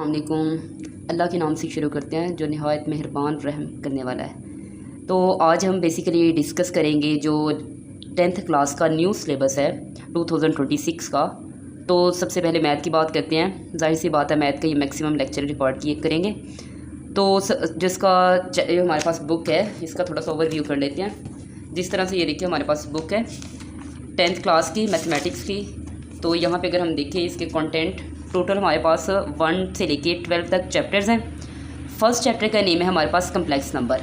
अस्सलामुअलैकुम। अल्लाह के नाम से शुरू करते हैं जो नहायत मेहरबान रहम करने वाला है। तो आज हम बेसिकली डिस्कस करेंगे जो 10th क्लास का न्यू सिलेबस है 2026 का। तो सबसे पहले मैथ की बात करते हैं। जाहिर सी बात है मैथ का ये मैक्सिमम लेक्चर रिकॉर्ड किए करेंगे। तो जिसका जो हमारे पास बुक है इसका थोड़ा सा ओवरव्यू कर लेते हैं। जिस तरह से ये देखिए हमारे पास बुक है 10th क्लास की मैथमेटिक्स की। तो यहाँ पे अगर हम देखें इसके कंटेंट टोटल हमारे पास 1 से लेके 12 तक चैप्टर्स हैं। फर्स्ट चैप्टर का नेम है हमारे पास कम्प्लेक्स नंबर।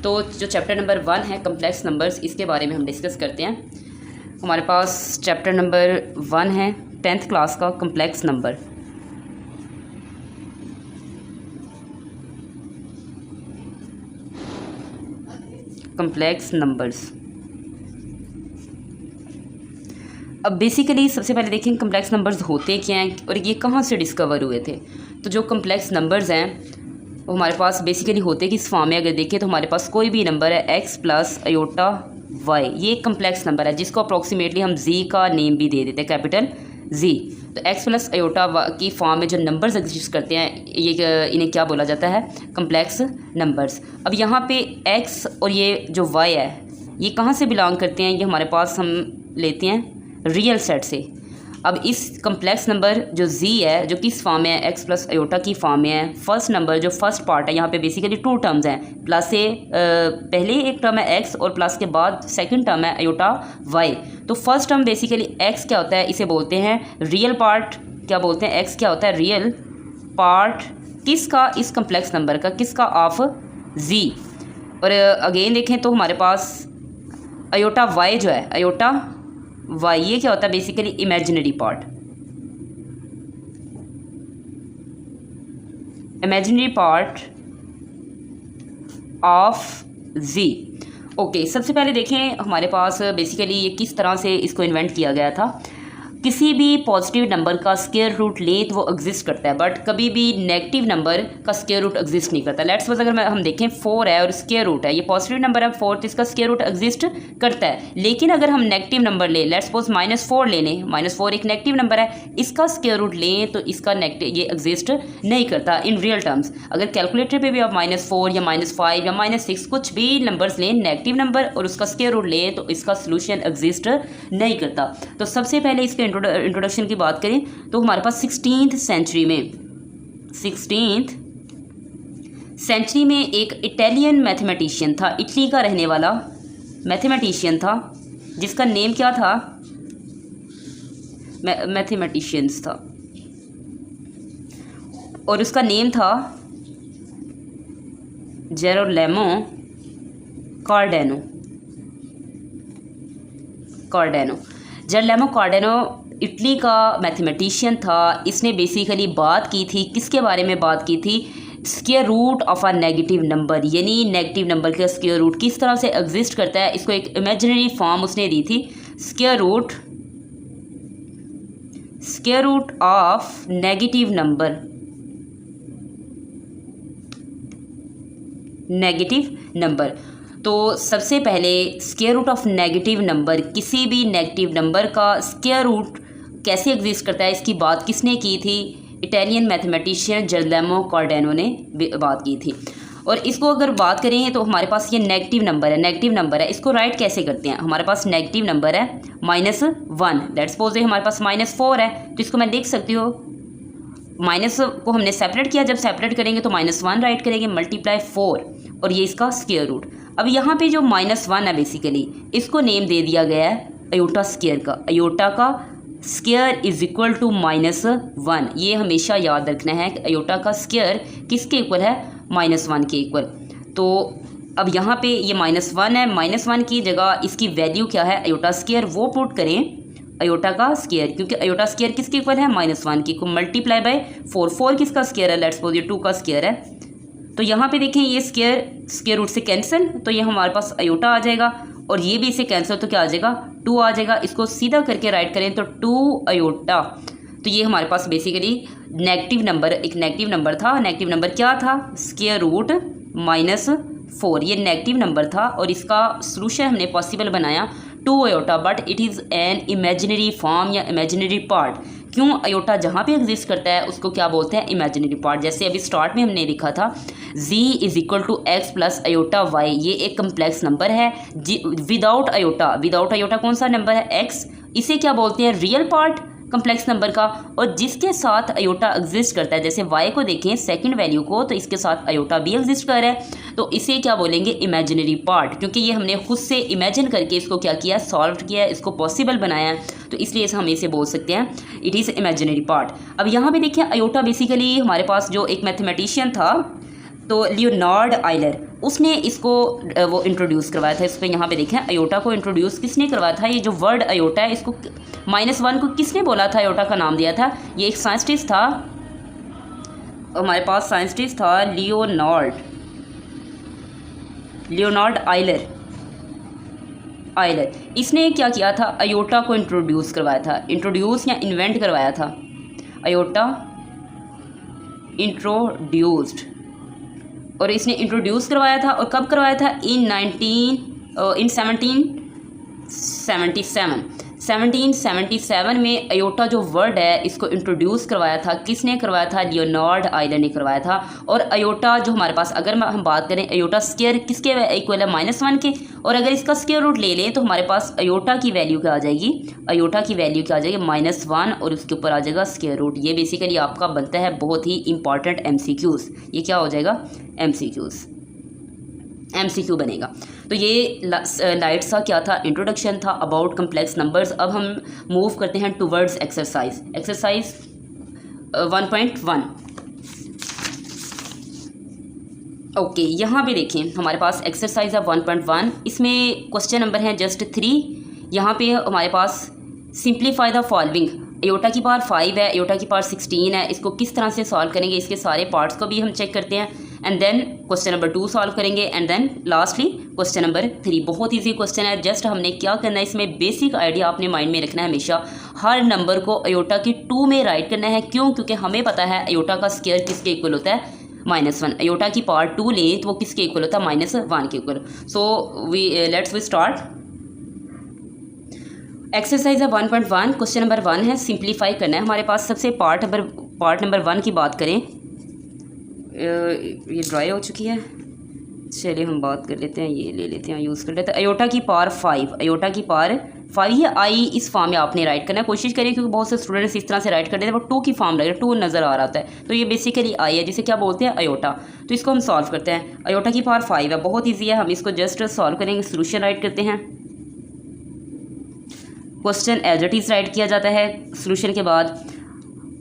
तो जो चैप्टर नंबर 1 है कम्प्लेक्स नंबर्स, इसके बारे में हम डिस्कस करते हैं। हमारे पास चैप्टर नंबर 1 है 10th क्लास का कम्प्लेक्स नंबर। Complex numbers. अब बेसिकली सबसे पहले देखें कम्प्लेक्स नंबर्स होते क्या हैं और ये कहाँ से डिस्कवर हुए थे। तो जो कम्प्लेक्स नंबर्स हैं वो हमारे पास बेसिकली होते किस फॉर्म में, अगर देखें तो हमारे पास कोई भी नंबर है x प्लस अयोटा y, ये कम्प्लेक्स नंबर है जिसको अप्रॉक्सीमेटली हम z का नेम भी दे देते हैं, कैपिटल z। तो x प्लस अयोटा की फॉर्म में जो नंबर्स एग्जिस्ट करते हैं ये इन्हें क्या बोला जाता है, कम्प्लेक्स नंबर्स। अब यहाँ पे x और ये जो y है ये कहाँ से बिलोंग करते हैं, ये हमारे पास हम लेते हैं रियल सेट से। अब इस कम्प्लेक्स नंबर जो z है जो किस फॉर्म में है, x प्लस अयोटा की फॉर्म में है। फर्स्ट नंबर जो फर्स्ट पार्ट है यहाँ पे बेसिकली 2 टर्म्स हैं, प्लस से पहले एक टर्म है x और प्लस के बाद सेकंड टर्म है अयोटा y। तो फर्स्ट टर्म बेसिकली x क्या होता है, इसे बोलते हैं रियल पार्ट। क्या बोलते हैं, x क्या होता है, रियल पार्ट किसका, इस कम्प्लेक्स नंबर का, किसका, ऑफ z। और अगेन देखें तो हमारे पास अयोटा y जो है, अयोटा y ये क्या होता है, basically imaginary part, imaginary part of z। Okay, सबसे पहले देखें हमारे पास बेसिकली ये किस तरह से इसको इन्वेंट किया गया था। किसी भी पॉजिटिव नंबर का स्क्वायर रूट लें तो वो एग्जिस्ट करता है, बट कभी भी नेगेटिव नंबर का स्क्वायर रूट एग्जिस्ट नहीं करता। लेट्स सपोज अगर हम देखें 4 है और स्क्वायर रूट है, ये पॉजिटिव नंबर है 4, तो इसका स्क्वायर रूट एग्जिस्ट करता है। लेकिन अगर हम नेगेटिव नंबर लें, लेट्स सपोज -4 ले लें, -4 एक नेगेटिव नंबर है, इसका स्क्वायर रूट लें तो इसका नेगेटिव ये एग्जिस्ट नहीं करता इन रियल टर्म्स। अगर कैलकुलेटर पे भी आप -4 या -5 या -6 कुछ भी नंबर्स लें, नेगेटिव नंबर, और उसका स्क्वायर रूट लें तो इसका सोल्यूशन एग्जिस्ट नहीं करता। तो सबसे पहले इसके इंट्रोडक्शन की बात करें तो हमारे पास 16th सेंचुरी में एक इटालियन मैथमेटिशियन था, इटली का रहने वाला मैथमेटिशियन था जिसका नेम क्या था, मैथमेटिशियंस था, और उसका नेम था जेरोलेमो कार्डेनो। जेरोलेमो कार्डेनो इटली का मैथमेटिशियन था। इसने बेसिकली बात की थी, किसके बारे में बात की थी, square root of a negative number, यानी नेगेटिव नंबर का स्क्वायर रूट किस तरह से एग्जिस्ट करता है। इसको एक इमेजिनरी फॉर्म उसने दी थी, square root of negative number. तो सबसे पहले square root of negative number, किसी भी नेगेटिव नंबर का स्क्वायर रूट कैसे एग्जिस्ट करता है, इसकी बात किसने की थी, इटालियन मैथमेटिशियन जेरोलेमो कार्डेनो ने बात की थी। और इसको अगर बात करें तो हमारे पास ये नेगेटिव नंबर है, इसको राइट कैसे करते हैं। हमारे पास नेगेटिव नंबर है -1, लेट्स सपोज हमारे पास -4 है, तो इसको मैं देख सकती हूँ, माइनस को हमने सेपरेट किया, जब सेपरेट करेंगे तो -1 राइट करेंगे, मल्टीप्लाई 4 और ये इसका स्क्वायर रूट। अब यहाँ पे जो -1 है बेसिकली इसको नेम दे दिया गया है अयोटा स्क्वायर का। अयोटा का स्क्वायर इज इक्वल टू -1, ये हमेशा याद रखना है कि अयोटा का स्क्वायर किसके इक्वल है, -1 के इक्वल। तो अब यहाँ पे ये -1 है, -1 की जगह इसकी वैल्यू क्या है, अयोटा स्क्वायर, वो पुट करें अयोटा का स्क्वायर, क्योंकि अयोटा स्क्वायर किसके इक्वल है, -1 की, को मल्टीप्लाई बाय 4 किसका स्क्वायर है, लेट्स सपोज ये 2 का स्क्वायर है। तो यहाँ पे देखें ये स्क्वायर रूट से कैंसिल, तो ये हमारे पास अयोटा आ जाएगा, और ये भी इसे कैंसिल तो क्या आ जाएगा, 2 आ जाएगा। इसको सीधा करके राइट करें तो 2 अयोटा। तो ये हमारे पास बेसिकली नेगेटिव नंबर, एक नेगेटिव नंबर था। नेगेटिव नंबर क्या था, स्क्वायर रूट -4, ये नेगेटिव नंबर था और इसका सोल्यूशन हमने पॉसिबल बनाया 2 iota, but it is an imaginary form या इमेजिनरी पार्ट, क्यों अयोटा जहाँ पे एग्जिस्ट करता है उसको क्या बोलते हैं, इमेजिनरी पार्ट। जैसे अभी स्टार्ट में हमने लिखा था z = x + अयोटा y, ये एक कम्प्लेक्स नंबर है विदाउट अयोटा। विदाउट अयोटा कौन सा नंबर है, x, इसे क्या बोलते हैं, रियल पार्ट कम्प्लेक्स नंबर का। और जिसके साथ अयोटा एग्जिस्ट करता है, जैसे y को देखें सेकंड वैल्यू को, तो इसके साथ अयोटा भी एग्जिस्ट कर रहा है, तो इसे क्या बोलेंगे, इमेजिनरी पार्ट, क्योंकि ये हमने खुद से इमेजिन करके इसको क्या किया, सॉल्व किया, इसको पॉसिबल बनाया है, तो इसलिए हम इसे बोल सकते हैं इट इज़ इमेजिनरी पार्ट। अब यहाँ पे देखिए अयोटा बेसिकली हमारे पास जो एक मैथमेटिशियन था, तो लियोनार्ड आयलर, उसने इसको वो इंट्रोड्यूस करवाया था। इस पर यहाँ पे देखें अयोटा को इंट्रोड्यूस किसने करवाया था, ये जो वर्ड अयोटा है इसको -1 को किसने बोला था, अयोटा का नाम दिया था, ये एक साइंटिस्ट था, हमारे पास साइंटिस्ट था लियोनार्ड आयलर। इसने क्या किया था, अयोटा को इंट्रोड्यूस करवाया था, इंट्रोड्यूस या इन्वेंट करवाया था, अयोटा इंट्रोड्यूस्ड, और इसने इंट्रोड्यूस करवाया था। और कब करवाया था, इन 1777 में अयोटा जो वर्ड है इसको इंट्रोड्यूस करवाया था। किसने करवाया था, लियोनार्ड आयलर ने करवाया था। और अयोटा जो हमारे पास, अगर हम बात करें अयोटा स्क्वायर किसके इक्वल है, -1 के, और अगर इसका स्क्वायर रूट ले लें तो हमारे पास अयोटा की वैल्यू क्या आ जाएगी, अयोटा की वैल्यू क्या आ जाएगी, -1, और उसके ऊपर आ जाएगा स्क्वायर रूट। ये बेसिकली आपका बनता है बहुत ही इंपॉर्टेंट MCQs, ये क्या हो जाएगा, MCQ बनेगा। तो ये लाइट सा क्या था, इंट्रोडक्शन था अबाउट कम्प्लेक्स नंबर्स। अब हम मूव करते हैं टुवर्ड्स एक्सरसाइज 1.1। ओके, यहाँ पे देखें हमारे पास एक्सरसाइज है 1.1, इसमें क्वेश्चन नंबर हैं जस्ट 3। यहाँ पे हमारे पास सिंप्लीफाई द फॉलोइंग, अयोटा की पावर 5 है, अयोटा की पावर 16 है, इसको किस तरह से सॉल्व करेंगे, इसके सारे पार्ट्स को भी हम चेक करते हैं, and then question number 2 solve करेंगे, and then lastly question number 3। बहुत इजी क्वेश्चन है, जस्ट हमने क्या करना है, इसमें बेसिक आइडिया आपने माइंड में रखना है, हमेशा हर नंबर को अयोटा की 2 में राइट करना है। क्यों, क्योंकि हमें पता है अयोटा का स्क्वायर किसके इक्वल होता है, -1। अयोटा की पावर 2 लें तो वो किसके इक्वल होता है, -1 के इक्वल। So let's we start. Exercise है 1.1, क्वेश्चन नंबर 1 है, सिंप्लीफाई करना है हमारे पास। सबसे पार्ट नंबर 1 की बात करें, ये ड्राई हो चुकी है, चलिए हम बात कर लेते हैं, ये ले लेते हैं, यूज़ कर लेते हैं। अयोटा की पावर 5, अयोटा की पावर 5, ये आई इस फॉर्म में आपने राइट करना है, कोशिश करिए, क्योंकि बहुत से स्टूडेंट्स इस तरह से राइट कर देते हैं, वो 2 की फॉर्म लग रहा है, 2 नज़र आ रहा है, तो ये बेसिकली आई है, जिसे क्या बोलते हैं, अयोटा। तो इसको हम सॉल्व करते हैं। अयोटा की पावर 5 है, बहुत ईजी है, हम इसको जस्ट सॉल्व करेंगे, सोल्यूशन राइट करते हैं। Question as it is write किया जाता है सोल्यूशन के बाद,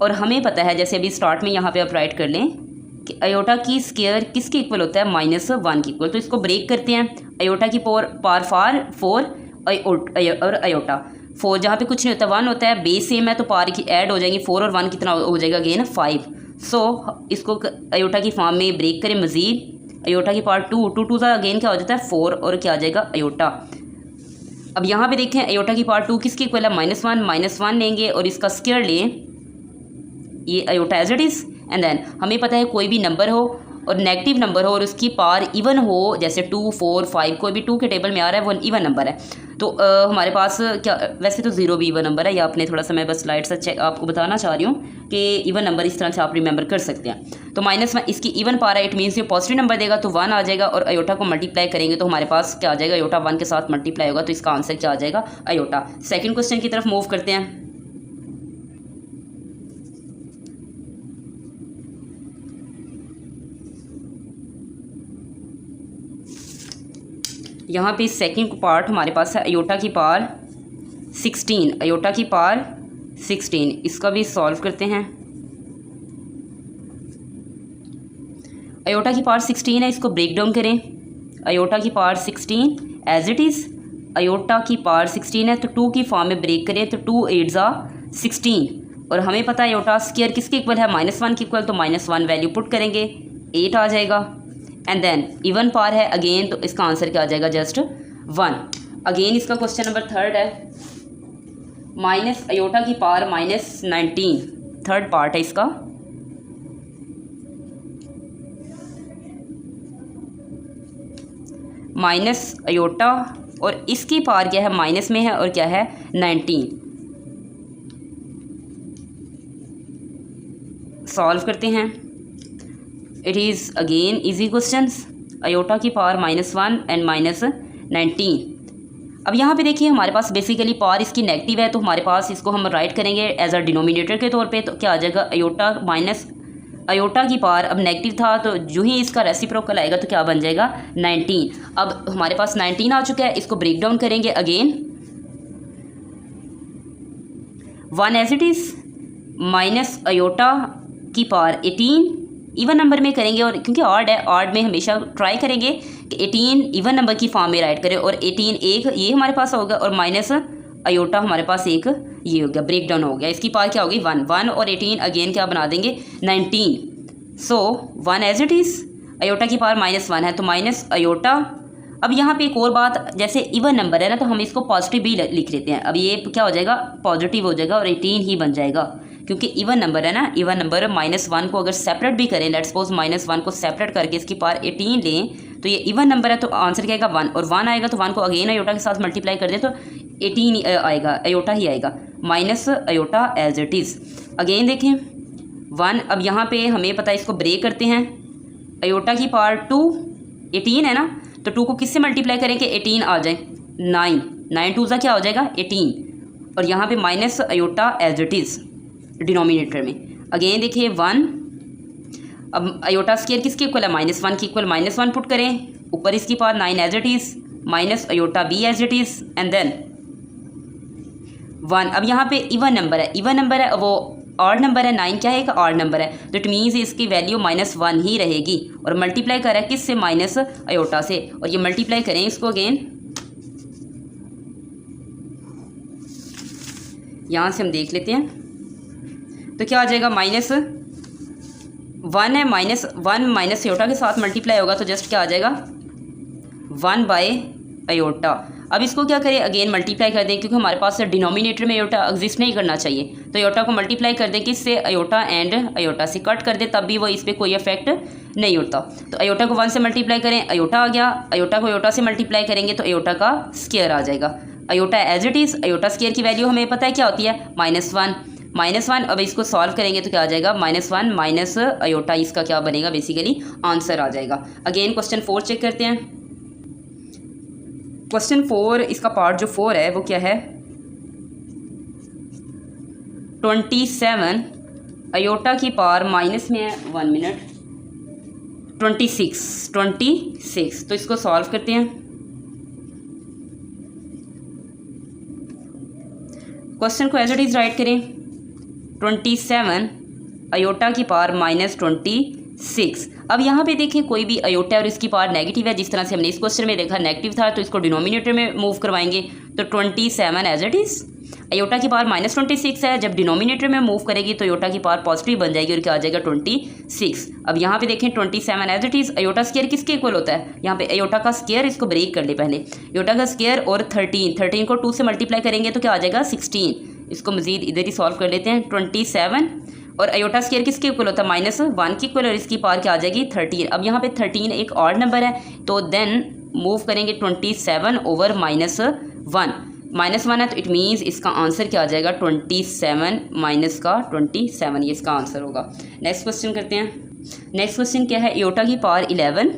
और हमें पता है, जैसे अभी स्टार्ट में यहाँ पे आप राइट कर लें कि अयोटा की स्क्वायर किसके इक्वल होता है, -1 के इक्वल। तो इसको ब्रेक करते हैं, अयोटा की पावर 4 और अयोटा 4, जहाँ पे कुछ नहीं होता, 1 होता है, बेस सेम है, तो पावर की ऐड हो जाएंगी, 4 और 1 कितना हो जाएगा, अगेन 5। सो इसको अयोटा की फॉर्म में ब्रेक करें मज़ीद, अयोटा की पावर 2 का अगेन क्या हो जाता है, 4, और क्या आ जाएगा, अयोटा। अब यहाँ पे देखें अयोटा की पावर 2 किसकी इक्वल है, -1 लेंगे और इसका स्क्वायर लें, ये iota as it is, and then हमें पता है कोई भी नंबर हो और नेगेटिव नंबर हो और उसकी पावर इवन हो, जैसे 2, 4, 5, कोई भी 2 के टेबल में आ रहा है वो इवन नंबर है, तो हमारे पास क्या, वैसे तो 0 भी इवन नंबर है, या आपने थोड़ा सा, मैं बस स्लाइड से चेक आपको बताना चाह रही हूँ कि इवन नंबर इस तरह से आप रिमेंबर कर सकते हैं। तो -1 इसकी इवन पावर है, इट मीन्स ये पॉजिटिव नंबर देगा तो 1 आ जाएगा, और अयोटा को मल्टीप्लाई करेंगे तो हमारे पास क्या आ जाएगा, अयोटा 1 के साथ मल्टीप्लाई होगा, तो इसका आंसर क्या आ जाएगा, अयोटा। सेकेंड क्वेश्चन की तरफ मूव करते हैं। यहाँ पे सेकंड पार्ट हमारे पास है अयोटा की पावर 16, अयोटा की पावर 16, इसका भी सॉल्व करते हैं। अयोटा की पावर 16 है, इसको ब्रेक डाउन करें, अयोटा की power 16 as it is, iota की पावर 16 है तो 2 की फॉर्म में ब्रेक करें, तो 2 8 ज़ा 16, और हमें पता है अयोटा स्क्वायर किसके इक्वल है, -1 के इक्वल, तो -1 वैल्यू पुट करेंगे, 8 आ जाएगा, एंड देन इवन पावर है अगेन, तो इसका आंसर क्या आ जाएगा, जस्ट 1। अगेन इसका क्वेश्चन नंबर 3 है, माइनस अयोटा की पावर -19, थर्ड पार्ट है इसका, माइनस अयोटा, और इसकी पावर क्या है, माइनस में है, और क्या है 19, सॉल्व करते हैं। It is again easy questions. Iota की पावर -1 एंड -19। अब यहाँ पे देखिए हमारे पास बेसिकली पावर इसकी नेगेटिव है, तो हमारे पास इसको हम राइट करेंगे एज अ डिनोमिनेटर के तौर पे। तो क्या आ जाएगा, अयोटा की पावर अब नेगेटिव था, तो जो ही इसका रेसिप्रोकल आएगा तो क्या बन जाएगा 19। अब हमारे पास 19 आ चुका है, इसको ब्रेक डाउन करेंगे again 1 as it is minus iota की पावर 18 इवन नंबर में करेंगे, और क्योंकि ऑड है, ऑड में हमेशा ट्राई करेंगे कि 18 इवन नंबर की फॉर्म में राइट करें, और 18 एक ये हमारे पास होगा, और माइनस अयोटा हमारे पास एक ये हो गया, ब्रेक डाउन हो गया। इसकी पावर क्या होगी 1 और 18 अगेन क्या बना देंगे 19। सो 1 एज इट इज़, अयोटा की पावर -1 है तो माइनस अयोटा। अब यहाँ पे एक और बात, जैसे इवन नंबर है ना, तो हम इसको पॉजिटिव भी लिख लेते हैं। अब ये क्या हो जाएगा, पॉजिटिव हो जाएगा और 18 ही बन जाएगा, क्योंकि इवन नंबर है ना। इवन नंबर -1 को अगर सेपरेट भी करें, लेट्स सपोज -1 को सेपरेट करके इसकी पावर 18 लें, तो ये इवन नंबर है, तो आंसर क्या आएगा 1, और 1 आएगा तो 1 को अगेन अयोटा के साथ मल्टीप्लाई कर दें तो 18 आएगा, अयोटा ही आएगा, minus iota as it is. Again देखें 1, अब यहाँ पे हमें पता है, इसको ब्रेक करते हैं। अयोटा की पावर 2 18 है ना, तो 2 को किससे मल्टीप्लाई करें कि 18 आ जाए, 9 2 क्या हो जाएगा 18, और यहाँ पे minus iota as it is denominator में। अगेन देखिए 1, अब अयोटा स्क्वायर किसके इक्वल है, -1 की इक्वल -1 पुट करें, ऊपर इसकी power 9 as it is, minus iota B as it is, and then 1। अब यहाँ पे इवन नंबर है, वो ऑड नंबर है, 9 क्या है एक ऑड नंबर है, तो इट मीन्स इसकी वैल्यू -1 ही रहेगी, और मल्टीप्लाई कर रहा है किससे, माइनस अयोटा से, और ये मल्टीप्लाई करें इसको अगेन, यहाँ से हम देख लेते हैं, तो क्या आ जाएगा -1 है, -1 माइनस अयोटा के साथ मल्टीप्लाई होगा, तो जस्ट क्या आ जाएगा 1 बाय अयोटा। अब इसको क्या करें, अगेन मल्टीप्लाई कर दें, क्योंकि हमारे पास अयोटा एग्जिस्ट नहीं करना चाहिए, तो अयोटा को मल्टीप्लाई कर दें किससे, अयोटा एंड अयोटा से कट कर दें, तब भी वो इस पर कोई इफेक्ट नहीं होता। तो अयोटा को 1 से मल्टीप्लाई करें, अयोटा आ गया, अयोटा को अयोटा से मल्टीप्लाई करेंगे तो अयोटा का स्क्वायर आ जाएगा, iota as it is. Iota square की वैल्यू हमें पता है क्या होती है, -1। अब इसको सॉल्व करेंगे तो क्या आ जाएगा, -1 माइनस अयोटा, इसका क्या बनेगा, बेसिकली आंसर आ जाएगा। अगेन क्वेश्चन 4 चेक करते हैं। क्वेश्चन 4, इसका पार्ट जो 4 है वो क्या है, 27 अयोटा की पावर माइनस में है 1 मिनट 26, तो इसको सॉल्व करते हैं। क्वेश्चन को एज इट इज़ राइट करें, 27 अयोटा की पावर -26। अब यहाँ पे देखें कोई भी अयोटा और इसकी पावर नेगेटिव है, जिस तरह से हमने इस क्वेश्चन में देखा नेगेटिव था, तो इसको डिनोमिनेटर में मूव करवाएंगे, तो 27 एज इट इज़। अयोटा की पावर -26 है, जब डिनोमिनेटर में मूव करेगी तो अयोटा की पावर पॉजिटिव बन जाएगी, और क्या आ जाएगा 26। अब यहाँ पे देखें 27 as it is, iota square किसके इक्वल होता है, यहाँ पे अयोटा का स्क्वायर, इसको ब्रेक कर ले पहले, अयोटा का स्क्वायर और 13 को 2 से मल्टीप्लाई करेंगे तो क्या आ जाएगा 16। इसको मजीद इधर ही सॉल्व कर लेते हैं, 27 और अयोटा स्क्वायर किसके इक्वल होता है, -1 की इक्वल, और इसकी पावर क्या आ जाएगी 13। अब यहाँ पे 13 एक ऑड नंबर है, तो देन मूव करेंगे 27 ओवर -1 है, तो इट मीन्स इसका आंसर क्या आ जाएगा 27 माइनस का 27, ये इसका आंसर होगा। नेक्स्ट क्वेश्चन करते हैं। नेक्स्ट क्वेश्चन क्या है, अयोटा की पावर 11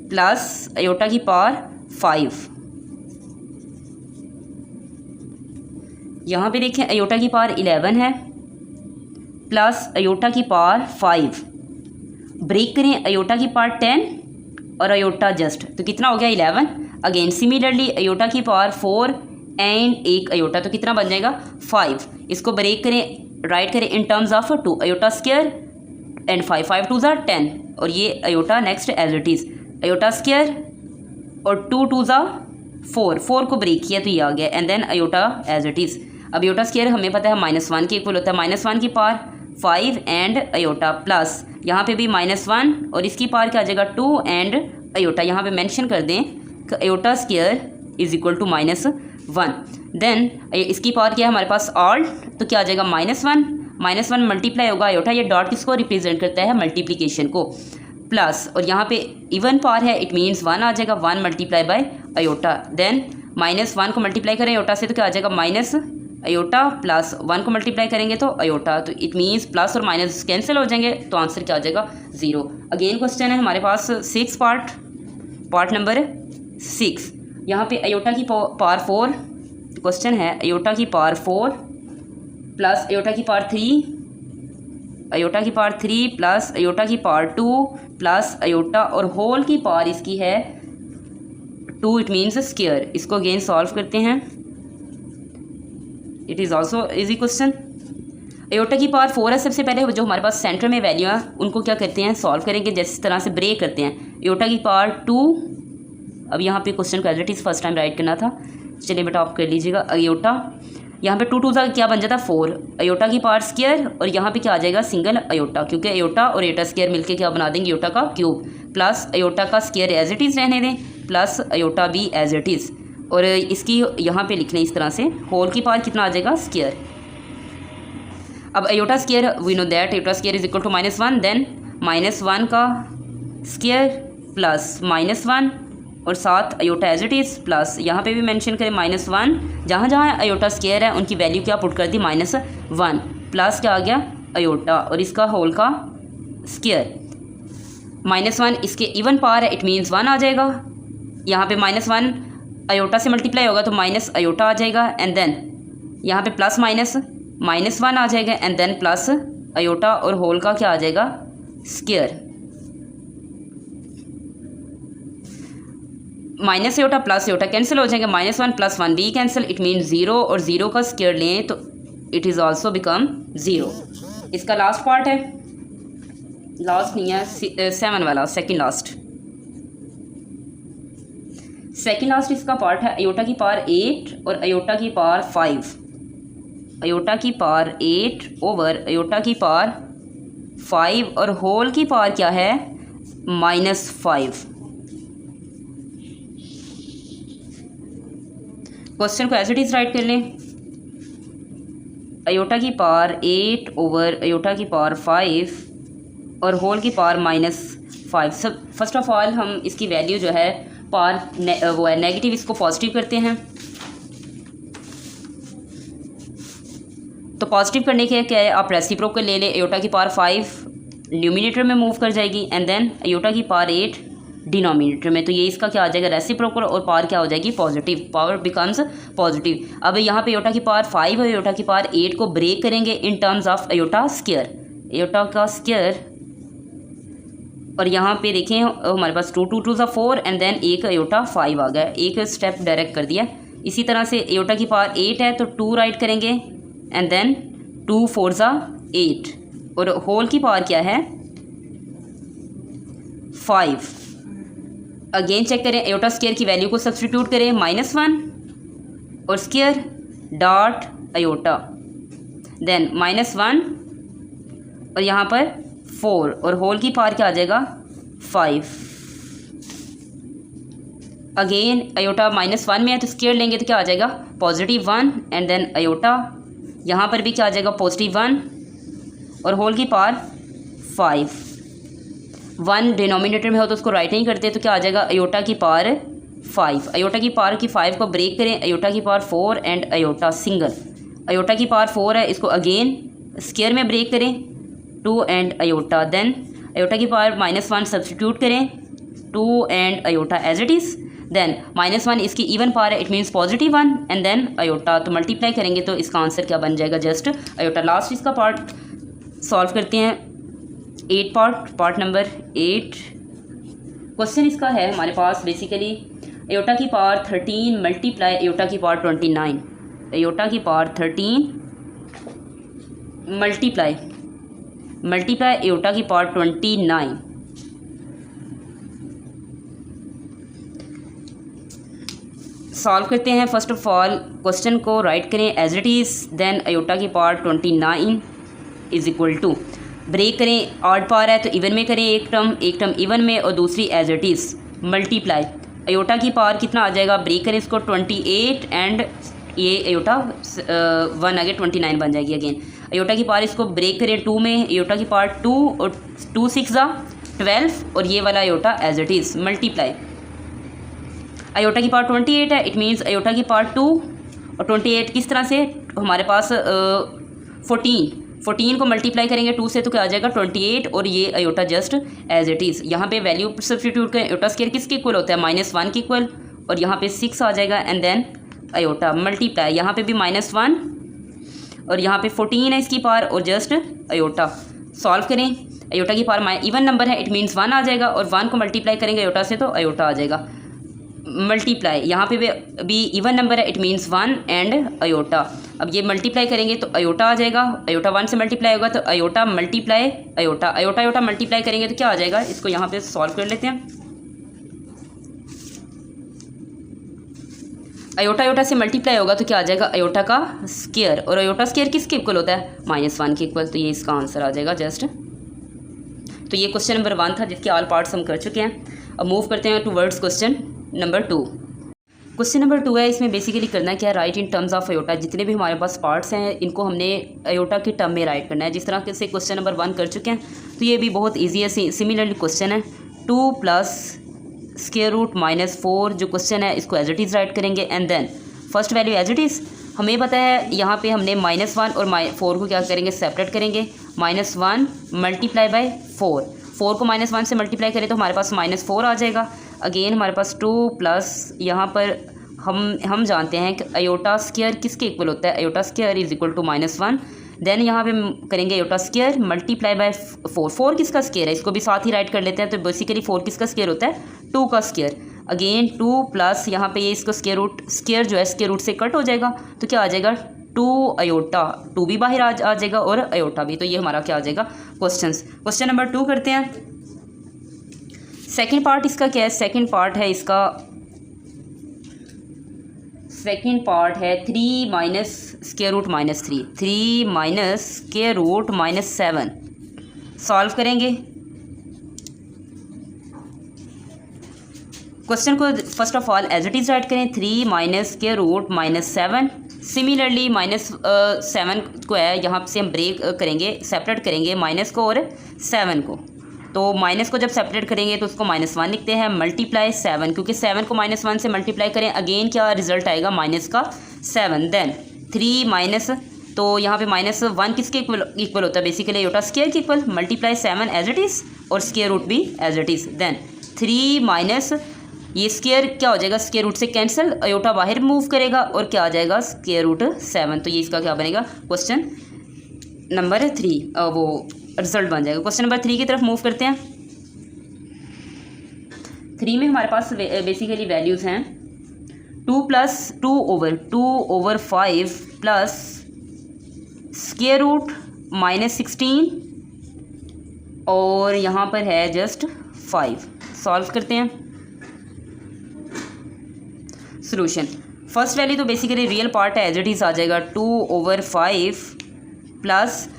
प्लस अयोटा की पावर 5। यहाँ पे देखें अयोटा की पावर 11 है प्लस अयोटा की पावर 5, ब्रेक करें अयोटा की पावर 10 और अयोटा जस्ट, तो कितना हो गया 11। अगेन सिमिलरली अयोटा की पावर 4 एंड एक अयोटा, तो कितना बन जाएगा 5। इसको ब्रेक करें, राइट करें in terms of 2 iota square and 5 2 ज़ा 10, और ये iota next as it is, iota square और 2 2 ज़ा 4 को ब्रेक किया तो ये आ गया, and then iota as it is. अब अयोटा स्क्वायर हमें पता है -1 के इक्वल होता है, -1 की पावर 5 एंड अयोटा प्लस यहाँ पे भी -1 और इसकी पावर क्या आ जाएगा 2 एंड अयोटा। यहाँ पे मेंशन कर दें कि iota square is equal to -1। Then इसकी पावर क्या है हमारे पास ऑल, तो क्या आ जाएगा -1 मल्टीप्लाई होगा अयोटा, ये डॉट किसको रिप्रेजेंट करता है मल्टीप्लिकेशन को, प्लस और यहाँ पे इवन पावर है, इट मीन्स 1 आ जाएगा, 1 मल्टीप्लाई बाय अयोटा। देन -1 को मल्टीप्लाई करें अयोटा से तो क्या आ जाएगा माइनस अयोटा प्लस 1 को मल्टीप्लाई करेंगे तो अयोटा, तो इट मीन्स प्लस और माइनस कैंसिल हो जाएंगे, तो आंसर क्या आ जाएगा 0। अगेन क्वेश्चन है हमारे पास 6 पार्ट नंबर 6। यहाँ पे अयोटा की पावर 4, क्वेश्चन है अयोटा की पावर 4 प्लस अयोटा की पावर 3, अयोटा की पावर 3 प्लस अयोटा की पावर 2 प्लस अयोटा और होल की पावर इसकी है 2, इट मीन्स स्क्वायर। इसको अगेन सॉल्व करते हैं, it is also easy question. Iota की पावर 4 है, सबसे पहले जो हमारे पास सेंटर में वैल्यू है उनको क्या करते हैं सॉल्व करेंगे, जिस तरह से ब्रेक करते हैं। अयोटा की पावर 2, अब यहाँ पे क्वेश्चन को as it is first time write करना था, चलिए बेटा आप कर लीजिएगा। अयोटा यहाँ पे 2 2 का क्या बन जाता 4, अयोटा की पावर स्क्वायर और यहाँ पे क्या आ जाएगा सिंगल अयोटा, क्योंकि अयोटा और अयोटा स्क्वायर मिलके क्या बना देंगे अयोटा का क्यूब, प्लस अयोटा का स्क्वायर एज इट इज़ रहने दें प्लस अयोटा भी एज इट इज़, और इसकी यहाँ पे लिख लें इस तरह से, होल की पावर कितना आ जाएगा स्क्वायर। अब iota square we know that iota square is equal to -1, then -1 का स्क्वायर प्लस -1 और साथ iota as it is plus यहाँ पे भी मेंशन करें -1, जहाँ जहाँ अयोटा स्क्वायर है उनकी वैल्यू क्या पुट कर दी -1 प्लस क्या आ गया अयोटा और इसका होल का स्क्वायर। -1 इसके इवन पावर है, इट मीन्स 1 आ जाएगा, यहाँ पे -1 अयोटा से मल्टीप्लाई होगा तो माइनस अयोटा आ जाएगा, एंड देन यहाँ पे प्लस -1 आ जाएगा, एंड देन प्लस अयोटा और होल का क्या आ जाएगा square. Minus iota plus iota cancel हो जाएंगे, -1 + 1 भी कैंसिल, इट मीन 0 और 0 का स्क्वायर लें तो इट इज़ ऑल्सो बिकम 0। इसका लास्ट पार्ट है, लास्ट नहीं है 7 वाला, सेकेंड लास्ट इसका पार्ट है अयोटा की पावर 8 और अयोटा की पावर 5, अयोटा की पावर 8 ओवर अयोटा की पावर 5 और होल की पावर क्या है -5। क्वेश्चन को एज इट इज़ राइट कर लें, अयोटा की पावर 8 ओवर अयोटा की पावर 5 और होल की पावर -5। सब फर्स्ट ऑफ ऑल हम इसकी वैल्यू जो है पावर वो है नेगेटिव, इसको पॉजिटिव करते हैं, तो पॉजिटिव करने के क्या है आप रेसिप्रोकल ले लें, अयोटा की पावर 5 न्यूमिनेटर में मूव कर जाएगी एंड देन अयोटा की पावर 8 डिनोमिनेटर में, तो ये इसका क्या आ जाएगा रेसिप्रोकल और पावर क्या हो जाएगी पॉजिटिव, पावर बिकम्स पॉजिटिव। अब यहाँ पे अयोटा की पावर 5 और अयोटा की पावर 8 को ब्रेक करेंगे in terms of iota square, iota का स्क्वायर, और यहाँ पे देखें हमारे पास 2 2 2 4 एंड देन एक अयोटा 5 आ गया, एक स्टेप डायरेक्ट कर दिया। इसी तरह से अयोटा की पावर 8 है तो 2 राइट करेंगे एंड देन 2 4 8 और होल की पावर क्या है 5। अगेन चेक करें, अयोटा स्क्वायर की वैल्यू को सब्सटीट्यूट करें, -1 और स्क्वायर डॉट अयोटा, देन -1 और यहाँ पर 4 और होल की पावर क्या आ जाएगा 5। अगेन अयोटा -1 में है तो स्क्वायर लेंगे तो क्या आ जाएगा +1 एंड देन अयोटा, यहाँ पर भी क्या आ जाएगा +1 और होल की पावर 5। 1 डिनोमिनेटर में हो तो उसको राइट नहीं करते तो क्या आ जाएगा अयोटा की पावर 5। अयोटा की पावर की 5 को ब्रेक करें, अयोटा की power 4 and iota single, iota की पावर 4 है इसको अगेन स्क्वायर में ब्रेक करें 2 एंड अयोटा, देन अयोटा की पावर -1 सब्सटीट्यूट करें 2 and iota as it is, then -1 इसकी इवन पावर है it means +1 and then iota, तो मल्टीप्लाई करेंगे तो इसका आंसर क्या बन जाएगा जस्ट अयोटा। लास्ट इसका पार्ट सॉल्व करते हैं, 8 पार्ट नंबर 8। क्वेश्चन इसका है हमारे पास बेसिकली अयोटा की पावर 13 मल्टीप्लाई अयोटा की पावर 29, अयोटा की पावर 13 मल्टीप्लाई अयोटा की पावर 29। सॉल्व करते हैं। फर्स्ट ऑफ ऑल क्वेश्चन को राइट करें as it is, then iota की power 29 is equal to, break करें ऑड पावर है तो इवन में करें, एक टर्म इवन में और दूसरी as it is multiply. Iota की पावर कितना आ जाएगा, ब्रेक करें इसको 28 एंड ये अयोटा 1 आगे 29 बन जाएगी। अगेन अयोटा की पावर इसको ब्रेक करें 2 में, अयोटा की पावर 2 और 2 6 12 और ये वाला iota as it is multiply. Iota की पावर 28 है इट मीन्स अयोटा की पावर 2 और 28 किस तरह से हमारे पास 14 को मल्टीप्लाई करेंगे 2 से तो क्या आ जाएगा 28, और ये iota just as it is. यहाँ पे वैल्यू सब्स्टिट्यूट करें, अयोटा स्क्वायर किसके इक्वल होता है -1 के इक्वल, और यहाँ पे 6 आ जाएगा, एंड देन अयोटा मल्टीप्लाई, यहाँ पे भी -1 और यहाँ पे 14 है इसकी पावर, और जस्ट अयोटा सॉल्व करें। अयोटा की पावर इवन नंबर है, इट मीन्स 1 आ जाएगा, और 1 को मल्टीप्लाई करेंगे अयोटा से तो अयोटा आ जाएगा। मल्टीप्लाई, यहाँ पे भी इवन नंबर है, इट मीन्स 1 एंड अयोटा। अब ये मल्टीप्लाई करेंगे तो अयोटा आ जाएगा, अयोटा 1 से मल्टीप्लाई होगा तो iota multiply iota, iota iota multiply करेंगे तो क्या आ जाएगा, इसको यहाँ पे सॉल्व कर लेते हैं। अयोटा अयोटा से मल्टीप्लाई होगा तो क्या आ जाएगा, अयोटा का स्क्वायर, और अयोटा स्क्वायर किसके इक्वल होता है, -1 के इक्वल, तो ये इसका आंसर आ जाएगा जस्ट। तो ये क्वेश्चन नंबर 1 था जिसके ऑल पार्ट्स हम कर चुके हैं। अब मूव करते हैं towards question number 2। Question number 2 है, इसमें बेसिकली करना क्या है, write in terms of iota. जितने भी हमारे पास पार्ट्स हैं इनको हमने अयोटा के टर्म में राइट करना है। जिस तरह से क्वेश्चन नंबर 1 कर चुके हैं तो ये भी बहुत ईजी है। सिमिलरली क्वेश्चन है 2 प्लस स्क्वायर रूट -4 जो क्वेश्चन है इसको एज इट इज़ राइट करेंगे, and then first value as it is. हमें पता है यहाँ पे हमने -1 और 4 को क्या करेंगे, सेपरेट करेंगे। -1 मल्टीप्लाई बाय 4 को -1 से मल्टीप्लाई करें तो हमारे पास -4 आ जाएगा। अगेन हमारे पास 2 प्लस यहाँ पर हम जानते हैं कि अयोटा स्क्वायर किसके इक्वल होता है, iota square is equal to -1। Then यहाँ पे करेंगे अयोटा स्क्वायर मल्टीप्लाई बाय 4 किसका स्क्वायर है, इसको भी साथ ही राइट कर लेते हैं। तो बेसिकली 4 किसका स्क्वायर होता है, 2 का स्क्वायर। अगेन 2 प्लस यहाँ पे ये इसको स्क्वायर जो है स्क्वायर रूट से कट हो जाएगा तो क्या आ जाएगा 2 अयोटा, 2 भी बाहर आ जाएगा और अयोटा भी। तो ये हमारा क्या आ जाएगा क्वेश्चन नंबर 2 करते हैं। सेकेंड पार्ट इसका क्या है, सेकेंड पार्ट है 3 minus square root -3, 3 minus square root -7 solve करेंगे। क्वेश्चन को first of all as it is write करें, 3 माइनस स्क्वायर रूट -7। सिमिलरली -7 को है यहाँ से हम ब्रेक करेंगे, सेपरेट करेंगे माइनस को और 7 को। तो माइनस को जब सेपरेट करेंगे तो उसको -1 लिखते हैं, मल्टीप्लाई 7, क्योंकि 7 को -1 से मल्टीप्लाई करें अगेन क्या रिजल्ट आएगा, -7। देन 3 माइनस, तो यहाँ पे -1 किसके इक्वल होता है, बेसिकली अयोटा स्क्वायर के equal, multiply 7 as it is और स्क्वायर रूट भी as it is. Then 3 minus ये स्क्वायर क्या हो जाएगा, स्क्वायर रूट से कैंसिल, अयोटा बाहर मूव करेगा और क्या आ जाएगा स्क्वायर रूट 7। तो ये इसका क्या बनेगा, क्वेश्चन नंबर 3 वो रिजल्ट बन जाएगा। क्वेश्चन नंबर 3 की तरफ मूव करते हैं। 3 में हमारे पास बेसिकली वैल्यूज़ हैं 2/5 प्लस स्क्वायर रूट -16 और यहाँ पर है जस्ट 5। सॉल्व करते हैं। सॉल्यूशन, फर्स्ट वैल्यू तो बेसिकली रियल पार्ट है एज इट इज़ आ जाएगा 2/5 प्लस,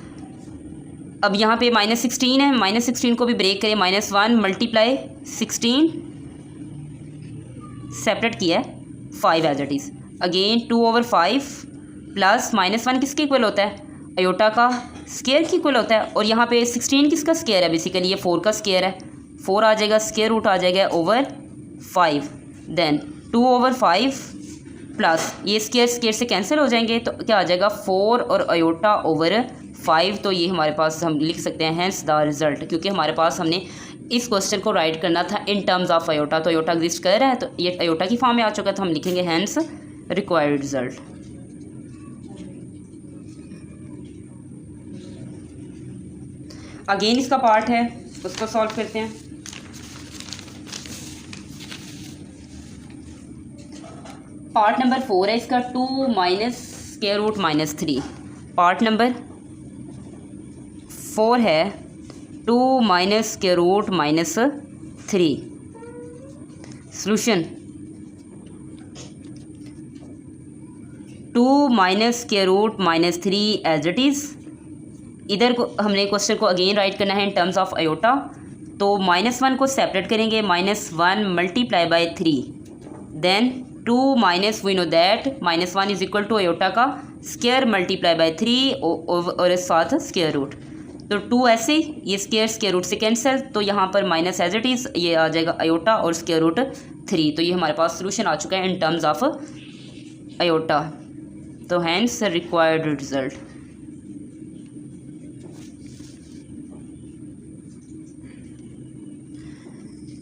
अब यहाँ पे -16 है, -16 को भी ब्रेक करें, -1 मल्टीप्लाई 16 सेपरेट किया है 5 as it is. Again 2/5 plus -1 किसके इक्वल होता है, अयोटा का स्क्वायर की इक्वल होता है, और यहाँ पे 16 किसका स्क्वायर है, बेसिकली ये 4 का स्क्वायर है, 4 आ जाएगा, स्क्वायर रूट आ जाएगा ओवर 5। देन 2/5 प्लस ये स्क्वायर से कैंसिल हो जाएंगे तो क्या आ जाएगा 4 और अयोटा ओवर 5। तो ये हमारे पास हम लिख सकते हैं हैंस द रिजल्ट, क्योंकि हमारे पास हमने इस क्वेश्चन को राइट करना था इन टर्म्स ऑफ अयोटा, तो अयोटा एग्जिस्ट कर रहा है तो ये अयोटा की फॉर्म में आ चुका है, तो हम लिखेंगे हैंस रिक्वायर्ड रिजल्ट। अगेन इसका पार्ट है उसको सॉल्व करते हैं। पार्ट नंबर 4 है इसका 2 minus square root -3। Part number 4 है 2 minus square root -3। Solution, 2 minus square root -3 as it is. इधर को हमने क्वेश्चन को अगेन राइट करना है इन टर्म्स ऑफ अयोटा, तो -1 को सेपरेट करेंगे, -1 multiply by 3। Then 2 minus we know that -1 is equal to iota का स्क्वायर मल्टीप्लाई बाय 3 और साथ स्क्वायर रूट, तो 2 ऐसे ये स्क्वायर रूट से कैंसिल, तो यहाँ पर माइनस एज इट इज़ ये आ जाएगा अयोटा और स्क्वायर रूट 3। तो ये हमारे पास सोल्यूशन आ चुका है इन टर्म्स ऑफ अयोटा। तो हैंस रिक्वायर्ड रिजल्ट।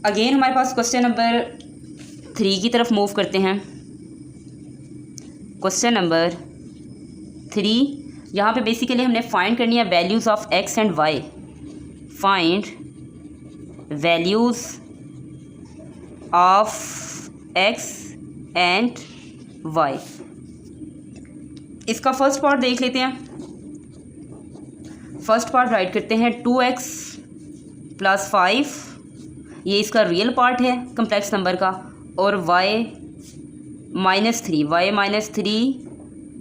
अगेन हमारे पास क्वेश्चन नंबर 3 की तरफ मूव करते हैं। क्वेश्चन नंबर 3, यहाँ पे बेसिकली हमने फाइंड करनी है values of x and y. Find values of x and y. इसका फर्स्ट पार्ट देख लेते हैं। फर्स्ट पार्ट राइट करते हैं 2x + 5, ये इसका रियल पार्ट है कम्प्लेक्स नंबर का, और y - 3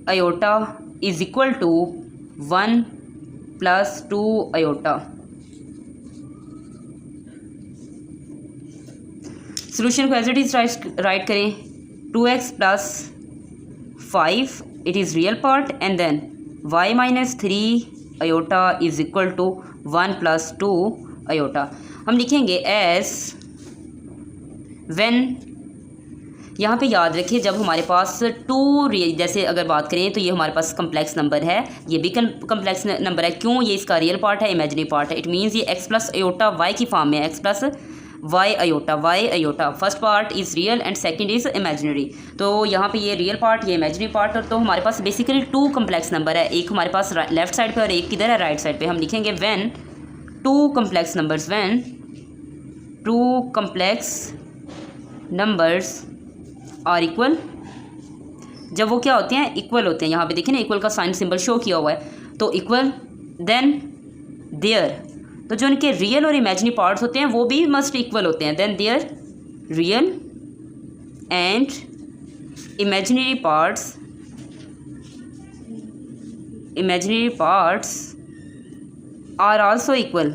iota is equal to 1 + 2 iota. Solution को एज इट इज़ राइट करें। 2x + 5 it is real part, and then y - 3 iota is equal to 1 + 2 iota. हम लिखेंगे एस व्हेन, यहाँ पे याद रखिए जब हमारे पास जैसे अगर बात करें तो ये हमारे पास कम्प्लेक्स नंबर है, ये भी कम्प्लेक्स नंबर है। क्यों? ये इसका रियल पार्ट है, इमेजिनरी पार्ट है। इट मीन्स ये x + आयोटा y की फॉर्म में, x + y iota. First part is real and second is imaginary. तो यहाँ पे ये रियल पार्ट, ये इमेजिनरी पार्ट, तो हमारे पास बेसिकली 2 कम्प्लेक्स नंबर है। एक हमारे पास लेफ्ट साइड पे और एक किधर है, राइट साइड पे। हम लिखेंगे when 2 complex numbers are equal. जब वो क्या होते हैं, इक्वल होते हैं। यहाँ पे देखिए ना, इक्वल का साइन सिंबल शो किया हुआ है, तो इक्वल। देन देयर, तो जो उनके रियल और इमेजिनरी पार्ट्स होते हैं वो भी मस्ट इक्वल होते हैं। Then their real and imaginary parts are also equal.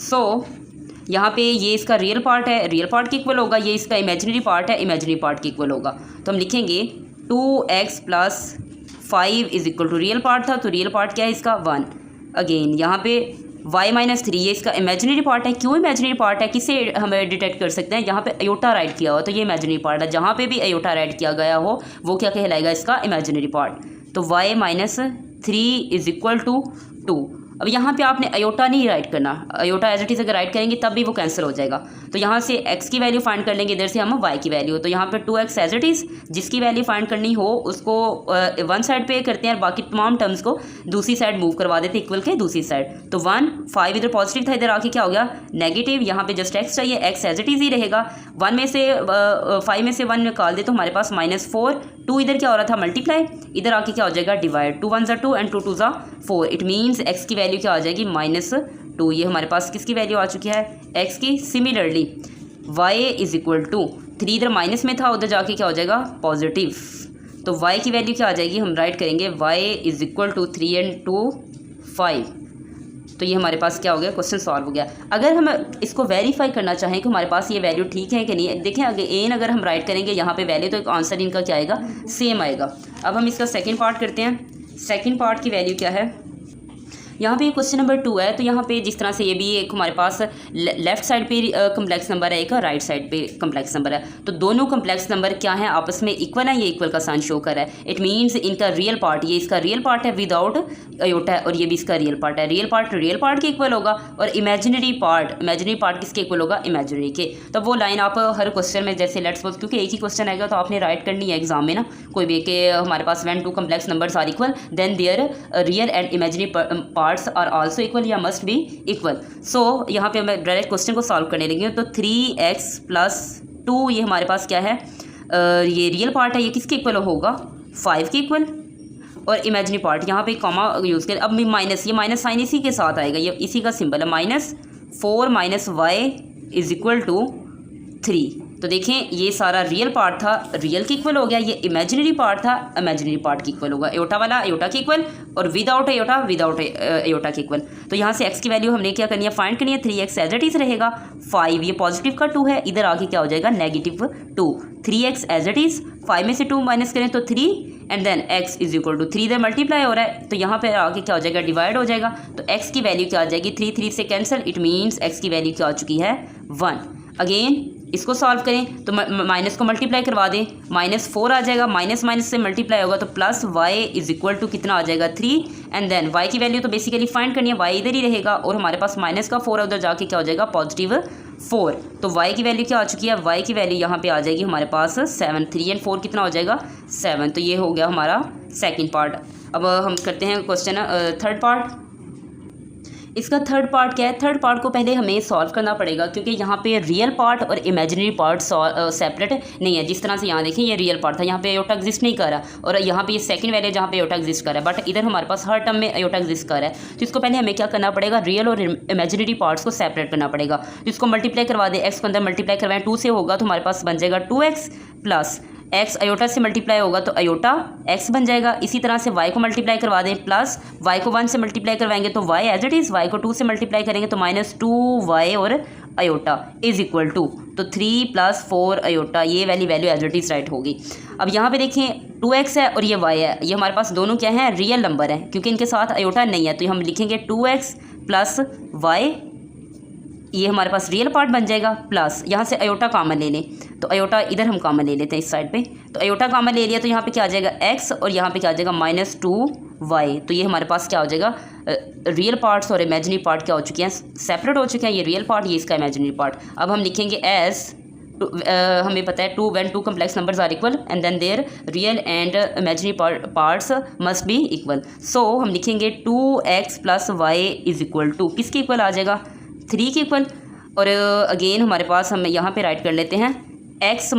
So यहाँ पे ये इसका रियल पार्ट है, रियल पार्ट के इक्वल होगा, ये इसका इमेजिनरी पार्ट है, इमेजिनरी पार्ट के इक्वल होगा। तो हम लिखेंगे 2x + 5 is equal to, real part था तो रियल पार्ट क्या है इसका 1। अगेन यहाँ पे y - 3 ये इसका इमेजिनरी पार्ट है। क्यों इमेजिनरी पार्ट है, किसे हमें डिटेक्ट कर सकते हैं? यहाँ पे अयोटा राइट किया हुआ, तो ये इमेजिनरी पार्ट है। जहाँ पे भी अयोटा राइट किया गया हो वो क्या कहलाएगा, इसका इमेजिनरी पार्ट। तो y - 3 इज इक्वल टू 2। अब यहाँ पे आपने अयोटा नहीं राइट करना, अयोटा एज इट इज़ अगर राइट करेंगे तब भी वो कैंसिल हो जाएगा। तो यहाँ से x की वैल्यू फाइंड कर लेंगे, इधर से हम y की वैल्यू। तो यहाँ पे 2x एज इट इज़, जिसकी वैल्यू फाइंड करनी हो उसको वन साइड पे करते हैं और बाकी तमाम टर्म्स को दूसरी साइड मूव करवा देते हैं, इक्वल के दूसरी साइड। तो 1 5 इधर पॉजिटिव था, इधर आके क्या हो गया नेगेटिव। यहाँ पे जस्ट x चाहिए, x एज इट इज़ ही रहेगा। 5 में से 1 निकाल दे तो हमारे पास -4। 2 इधर क्या हो रहा था, मल्टीप्लाई, इधर आके क्या हो जाएगा divide. 2 1 = 2 and 2 2 = 4। It means x की वैल्यू क्या आ जाएगी -2। ये हमारे पास किसकी वैल्यू आ चुकी है, x की। Similarly y is equal to 3, इधर माइनस में था, उधर जाके क्या हो जाएगा पॉजिटिव। तो y की वैल्यू क्या आ जाएगी, हम राइट करेंगे y is equal to 3 and 2 5। तो ये हमारे पास क्या हो गया, क्वेश्चन सॉल्व हो गया। अगर हम इसको वेरीफाई करना चाहें कि हमारे पास ये वैल्यू ठीक है कि नहीं, देखें अगेन अगर हम राइट करेंगे यहाँ पे वैल्यू, तो एक आंसर इनका क्या आएगा, सेम आएगा। अब हम इसका सेकंड पार्ट करते हैं। सेकंड पार्ट की वैल्यू क्या है, यहाँ पे क्वेश्चन नंबर 2 है। तो यहाँ पे जिस तरह से ये भी एक हमारे पास लेफ्ट साइड पे कम्प्लेक्स नंबर है, एक राइट साइड पे कम्प्लेक्स नंबर है। तो दोनों कम्प्लेक्स नंबर क्या है, आपस में इक्वल है, ये इक्वल का साइन शो कर रहा है। इट मीन्स इनका रियल पार्ट, ये इसका रियल पार्ट है विदाउट अयोटा है, और ये भी इसका रियल पार्ट है। रियल पार्ट के इक्वल होगा, और इमेजिनरी पार्ट किसके इक्वल होगा, इमेजिनरी के। तो वो लाइन आप हर क्वेश्चन में, जैसे लेट्स सपोज, क्योंकि एक ही क्वेश्चन आएगा तो आपने राइट करनी है एग्जाम में ना, कोई भी, कि हमारे पास when 2 complex numbers are equal then their real and imaginary parts are also equal या मस्ट बी इक्वल। सो यहाँ पे मैं डायरेक्ट क्वेश्चन को सॉल्व करने लगी हूँ। तो 3x + 2 ये हमारे पास क्या है, ये रियल पार्ट है, ये किसके इक्वल होगा, 5 के इक्वल। और इमेजिनरी पार्ट यहाँ पे कॉमा यूज़ करें। अब माइनस, ये माइनस साइन इसी के साथ आएगा, ये इसी का सिंबल है, -4 - y इज इक्वल टू 3। तो देखें ये सारा रियल पार्ट था, रियल के इक्वल हो गया, ये इमेजिनरी पार्ट था, इमेजिनरी पार्ट के इक्वल होगा। अयोटा वाला अयोटा के इक्वल, और विदाउट अयोटा अयोटा के इक्वल। तो यहाँ से x की वैल्यू हमने क्या करनी है, फाइंड करनी है। 3x एज इट इज़ रहेगा, 5 ये पॉजिटिव का 2 है, इधर आके क्या हो जाएगा -2। 3x एज इट इज़, 5 में से 2 माइनस करें तो 3, and then x is equal to 3 इधर मल्टीप्लाई हो रहा है, तो यहाँ पे आके क्या हो जाएगा, डिवाइड हो जाएगा। तो x की वैल्यू क्या आ जाएगी, 3 3 से कैंसिल। इट मीन्स x की वैल्यू क्या आ चुकी है, 1। अगेन इसको सॉल्व करें तो माइनस को मल्टीप्लाई करवा दें, -4 आ जाएगा, माइनस माइनस से मल्टीप्लाई होगा तो plus y is equal to कितना आ जाएगा 3, एंड देन वाई की वैल्यू तो बेसिकली फाइंड करनी है, वाई इधर ही रहेगा और हमारे पास माइनस का 4 है, उधर जाके क्या हो जाएगा +4। तो वाई की वैल्यू क्या आ चुकी है, वाई की वैल्यू यहाँ पे आ जाएगी हमारे पास 7, 3 एंड 4 कितना हो जाएगा 7। तो ये हो गया हमारा सेकेंड पार्ट। अब हम करते हैं क्वेश्चन थर्ड पार्ट। इसका थर्ड पार्ट क्या है, थर्ड पार्ट को पहले हमें सॉल्व करना पड़ेगा क्योंकि यहाँ पे रियल पार्ट और इमेजिनरी पार्ट सेपरेट नहीं है। जिस तरह से यहाँ देखें ये रियल पार्ट था, यहाँ पे अयोटा एग्जिस्ट नहीं कर रहा और यहाँ पे ये सेकंड वैल्यू जहाँ पे अयोटा एग्जिस्ट कर रहा है, बट इधर हमारे पास हर टर्म में अयोटा एग्जिस्ट कर रहा है। तो इसको पहले हमें क्या करना पड़ेगा, रियल और इमेजिनरी पार्ट्स को सेपरेट करना पड़ेगा। तो इसको मल्टीप्लाई करवा दें, एक्स को अंदर मल्टीप्लाई करवाएं 2 से होगा तो हमारे पास बन जाएगा 2x प्लस एक्स अयोटा से मल्टीप्लाई होगा तो अयोटा एक्स बन जाएगा। इसी तरह से वाई को मल्टीप्लाई करवा दें, प्लस वाई को 1 से मल्टीप्लाई करवाएंगे तो y as it is, y को 2 से मल्टीप्लाई करेंगे तो -2y और अयोटा इज इक्वल टू, तो 3 + 4 अयोटा, ये value as it is write होगी। अब यहाँ पे देखें 2x है और ये y है, ये हमारे पास दोनों क्या हैं, रियल नंबर है क्योंकि इनके साथ अयोटा नहीं है। तो हम लिखेंगे 2x + y, ये हमारे पास रियल पार्ट बन जाएगा, प्लस यहाँ से अयोटा कॉमन ले लें तो अयोटा इधर हम कॉमन ले लेते हैं इस साइड पे, तो अयोटा कॉमन ले लिया तो यहाँ पे क्या आ जाएगा x और यहाँ पे क्या आ जाएगा -2y। तो ये हमारे पास क्या हो जाएगा, रियल पार्ट्स और इमेजिनरी पार्ट क्या हो चुके हैं, सेपरेट हो चुके हैं। ये रियल पार्ट, ये इसका इमेजिनरी पार्ट। अब हम लिखेंगे एज हमें पता है when two complex numbers are equal and then their real and imaginary parts must be equal। so हम लिखेंगे 2x + y is equal to किसके इक्वल आ जाएगा, 3 के इक्वल। और अगेन हमारे पास हम यहाँ पे राइट कर लेते हैं x -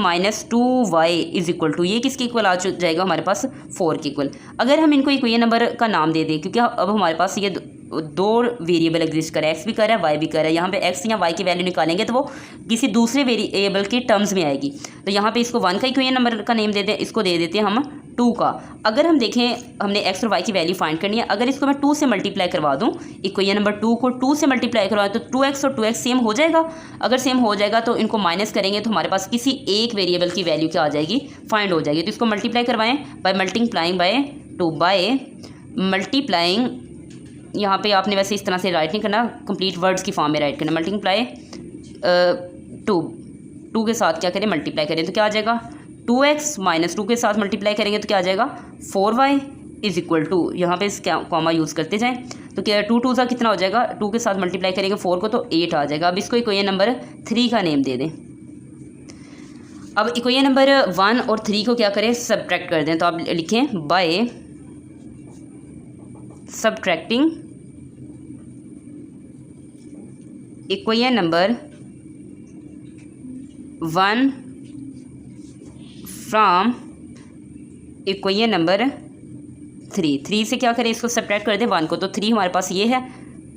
2y is equal to, ये किसके इक्वल आ जाएगा हमारे पास 4 के इक्वल। अगर हम इनको इक्वेशन नंबर का नाम दे दें, क्योंकि अब हमारे पास ये दो वेरिएबल एग्जिस्ट कर रहा है, एक्स भी कर रहा है वाई भी कर रहा है। यहाँ पे एक्स या वाई की वैल्यू निकालेंगे तो वो किसी दूसरे वेरिएबल के टर्म्स में आएगी। तो यहाँ पे इसको 1 का इक्वेशन नंबर का नेम देते हैं, इसको दे देते हैं हम 2 का। अगर हम देखें हमने एक्स और वाई की वैल्यू फाइंड करनी है, अगर इसको मैं 2 से मल्टीप्लाई करवा दूँ, इक्वेशन नंबर 2 को 2 से मल्टीप्लाई करवाएं तो 2x और 2x सेम हो जाएगा। अगर सेम हो जाएगा तो इनको माइनस करेंगे तो हमारे पास किसी एक वेरिएबल की वैल्यू क्या आ जाएगी, फाइंड हो जाएगी। तो इसको मल्टीप्लाई करवाएं by multiplying by 2, by multiplying, यहाँ पे आपने वैसे इस तरह से राइट नहीं करना, कंप्लीट वर्ड्स की फॉर्म में राइट करना। मल्टीप्लाई 2 के साथ क्या करें, मल्टीप्लाई करें तो क्या आ जाएगा 2x - 2 के साथ मल्टीप्लाई करेंगे तो क्या आ जाएगा 4y इज इक्वल टू, यहाँ पे इस कॉमा यूज़ करते जाएं तो क्या 2 2 सा कितना हो जाएगा, 2 के साथ मल्टीप्लाई करेंगे 4 को तो 8 आ जाएगा। अब इसको इक्वेशन नंबर 3 का नेम दे दें। अब इक्वेशन नंबर 1 और 3 को क्या करें, सब्ट्रैक्ट कर दें। तो आप लिखें bye subtracting equation number 1 from equation number 3 से क्या करें, इसको सब्ट्रैक्ट कर दें 1 को, तो 3 हमारे पास ये है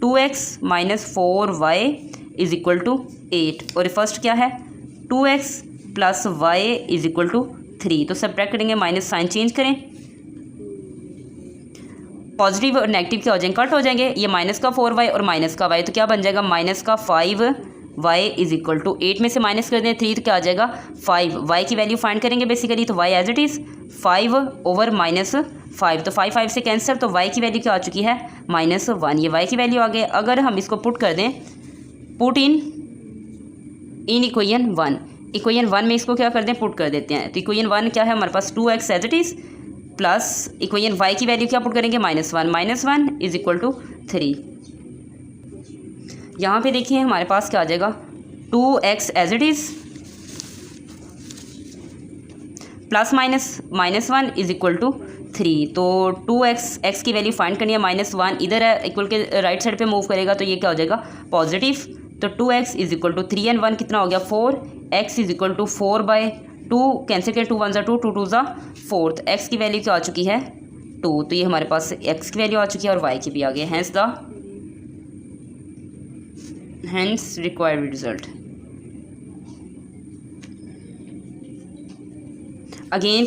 2x - 4y is equal to 8, और फर्स्ट क्या है 2x + y is equal to 3। तो सब्ट्रैक्ट करेंगे, माइनस साइन चेंज करें, पॉजिटिव और नेगेटिव क्या हो जाएंगे, कट हो जाएंगे। ये माइनस का 4y और माइनस का y, तो क्या बन जाएगा -5y इज इक्वल टू 8 में से माइनस कर दें 3 तो क्या आ जाएगा 5। y की वैल्यू फाइंड करेंगे बेसिकली, तो y एज इट इज़ 5/-5, तो 5 से कैंसर, तो y की वैल्यू क्या आ चुकी है -1, ये y की वैल्यू आ गई। अगर हम इसको पुट कर दें, पुट इन इक्वेशन 1, इक्वेशन 1 में इसको क्या कर दें, पुट कर देते हैं। तो इक्वेशन 1 क्या है हमारे पास 2x as it is plus equation y की वैल्यू क्या पुट करेंगे -1 इज इक्वल टू 3। यहाँ पे देखिए हमारे पास क्या आ जाएगा 2x as it is plus -1 is equal to 3। तो 2x की वैल्यू फाइंड करनी है, -1 इधर है, इक्वल के राइट साइड पे मूव करेगा तो ये क्या हो जाएगा पॉजिटिव। तो 2x is equal to 3 and 1 कितना हो गया 4, x is equal to 4/2, cancel करें 2 1 2, 2 2 4, तो x की वैल्यू क्या आ चुकी है 2। तो ये हमारे पास x की वैल्यू आ चुकी है और y की भी आ गई, hence required result. Again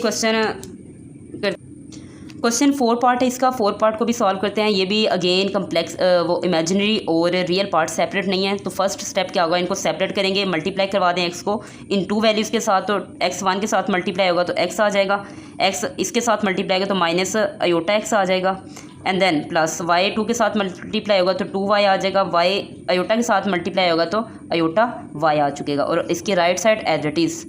question 4 part है इसका, 4 पार्ट को भी सॉल्व करते हैं। ये भी अगेन कम्प्लेक्स, वो इमेजिनरी और रियल पार्ट सेपरेट नहीं है। तो फर्स्ट स्टेप क्या होगा, इनको सेपरेट करेंगे, मल्टीप्लाई करवा दें x को इन 2 वैल्यूज़ के साथ, तो x 1 के साथ मल्टीप्लाई होगा तो x आ जाएगा, x इसके साथ मल्टीप्लाई होगा तो माइनस अयोटा x आ जाएगा, एंड देन प्लस वाई 2 के साथ मल्टीप्लाई होगा तो 2y आ जाएगा, वाई अयोटा के साथ मल्टीप्लाई होगा तो अयोटा y आ चुकेगा और इसकी right side as it is.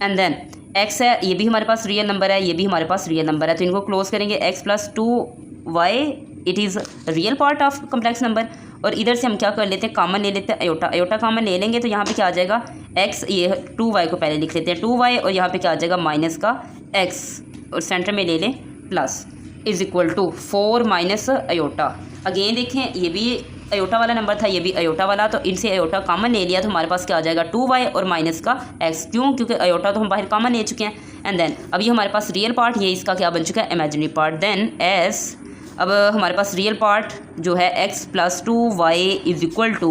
And then x है, ये भी हमारे पास रियल नंबर है, ये भी हमारे पास रियल नंबर है, तो इनको क्लोज करेंगे x plus 2y it is real part of complex number. और इधर से हम क्या कर लेते हैं, कॉमन ले लेते हैं, अयोटा अयोटा कॉमन ले लेंगे तो यहाँ पे क्या आ जाएगा x, ये 2y को पहले लिख लेते हैं 2y और यहाँ पे क्या आ जाएगा माइनस का x और सेंटर में ले लें plus is equal to 4 minus iota. Again देखें ये भी अयोटा वाला नंबर था, ये भी अयोटा वाला, तो इनसे अयोटा कॉमन ले लिया तो हमारे पास क्या आ जाएगा 2y और माइनस का x, क्यों, क्योंकि अयोटा तो हम बाहर कॉमन ले चुके हैं। एंड देन अब ये हमारे पास रियल पार्ट, ये इसका क्या बन चुका है इमेजिनरी पार्ट। देन एस अब हमारे पास रियल पार्ट जो है x plus 2y is equal to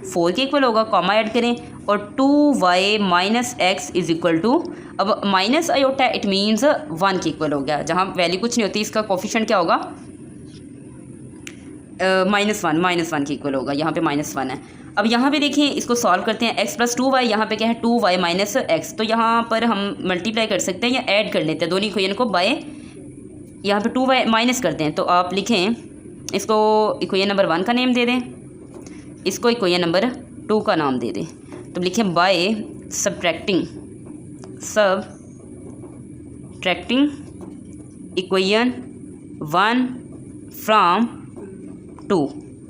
4 के इक्वल होगा, कॉमा ऐड करें, और 2y minus x is equal to, अब माइनस अयोटा इट मीन्स 1 के इक्वल हो गया, जहाँ वैल्यू कुछ नहीं होती, इसका कोफिशिएंट क्या होगा -1 के इक्वल होगा, यहाँ पे -1 है। अब यहाँ पे देखिए इसको सॉल्व करते हैं, x प्लस 2y, यहाँ पे क्या है 2y माइनस एक्स, तो यहाँ पर हम मल्टीप्लाई कर सकते हैं या ऐड कर लेते हैं दोनों इक्वेशन को बाय, यहाँ पे 2y माइनस करते हैं, तो आप लिखें इसको इक्वेशन नंबर 1 का नेम दे दें, इसको इक्वेशन नंबर 2 का नाम दे दें, तो लिखें बाय सब्ट्रैक्टिंग इक्वेशन 1 फ्राम 2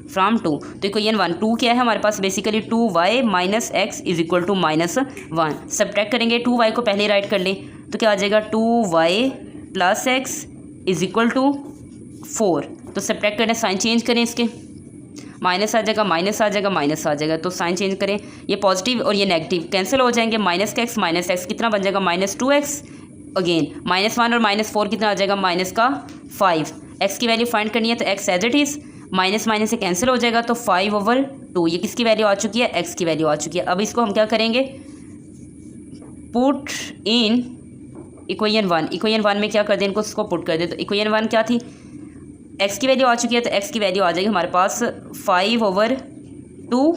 तो इक्वेशन 1 2 क्या है हमारे पास basically 2y minus x is equal to -1, subtract करेंगे 2y को पहले राइट कर लें तो क्या आ जाएगा 2y plus x is equal to 4, तो सब्ट्रैक्ट करें, साइन चेंज करें, इसके माइनस आ जाएगा, माइनस आ जाएगा, माइनस आ जाएगा, तो साइन चेंज करें, ये पॉजिटिव और ये नेगेटिव कैंसिल हो जाएंगे, माइनस एक्स कितना बन जाएगा -2x, अगेन -1 और -4 कितना आ जाएगा -5, x की वैल्यू फाइंड करनी है तो x as it is, minus से कैंसिल हो जाएगा तो 5/2, ये किसकी वैल्यू आ चुकी है x की वैल्यू आ चुकी है। अब इसको हम क्या करेंगे पुट इन इक्वेशन 1 में क्या कर दें, इनको उसको पुट कर दें, तो इक्वेशन 1 क्या थी x की वैल्यू आ चुकी है, तो x की वैल्यू आ जाएगी हमारे पास 5/2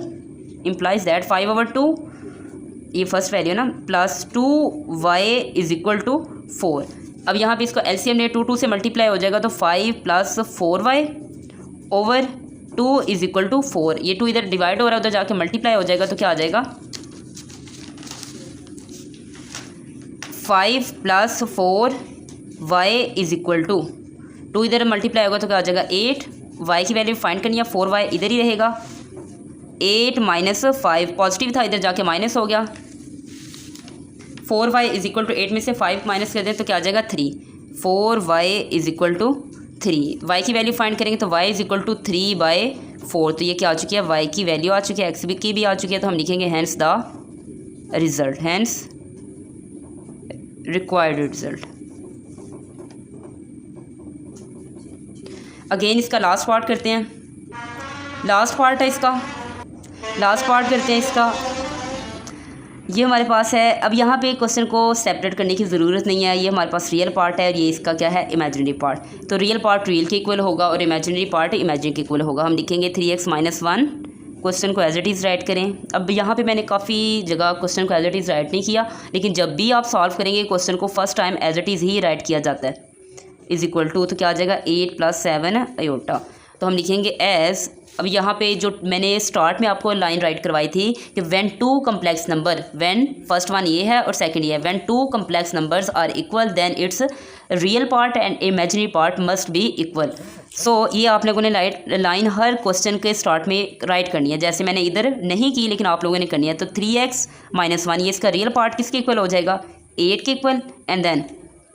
इम्प्लाइज दैट 5/2 ये फर्स्ट वैल्यू ना plus 2y is equal to 4। अब यहाँ पे इसको एलसीएम ने 2 से मल्टीप्लाई हो जाएगा तो 5 plus 4y over 2 is equal to 4, ये 2 इधर डिवाइड हो रहा है उधर जाके मल्टीप्लाई हो जाएगा तो क्या आ जाएगा 5 plus 4y is equal to 2 इधर मल्टीप्लाई होगा तो क्या आ जाएगा 8, y की वैल्यू फाइंड करनी है 4y इधर ही रहेगा, 8 माइनस 5 पॉजिटिव था इधर जाके माइनस हो गया, 4y इज इक्वल टू 8 में से 5 माइनस कर दें तो क्या आ जाएगा 3, 4y is equal to 3, y की वैल्यू फाइंड करेंगे तो y इज इक्वल टू 3/4, तो ये क्या आ चुकी है y की वैल्यू आ चुकी है, x की भी आ चुकी है, तो हम लिखेंगे hence the result, hence required result. Again इसका लास्ट पार्ट करते हैं, लास्ट पार्ट है इसका, लास्ट पार्ट करते हैं इसका, ये हमारे पास है। अब यहाँ पे क्वेश्चन को सेपरेट करने की ज़रूरत नहीं है, ये हमारे पास रियल पार्ट है और ये इसका क्या है इमेजिनरी पार्ट, तो रियल पार्ट रियल के इक्वल होगा और इमेजिनरी पार्ट इमेजिनरी के इक्वल होगा। हम लिखेंगे 3x - 1, क्वेश्चन को एज इट इज़ राइट करें। अब यहाँ पे मैंने काफ़ी जगह क्वेश्चन को एज इट इज़ राइट नहीं किया, लेकिन जब भी आप सॉल्व करेंगे क्वेश्चन को first time as it is ही राइट किया जाता है, इज़ इक्वल टू, तो क्या आ जाएगा 8 + 7 अयोटा, तो हम लिखेंगे एज, अब यहाँ पे जो मैंने स्टार्ट में आपको लाइन राइट करवाई थी कि when 2 complex number, when first one ये है और सेकंड ये है, when 2 complex numbers are equal then its real part and imaginary part must be equal. So ये आप लोगों ने लाइन हर क्वेश्चन के स्टार्ट में राइट करनी है, जैसे मैंने इधर नहीं की लेकिन आप लोगों ने करनी है। तो 3x - 1 ये इसका रियल पार्ट किसके इक्वल हो जाएगा 8 के इक्वल, एंड देन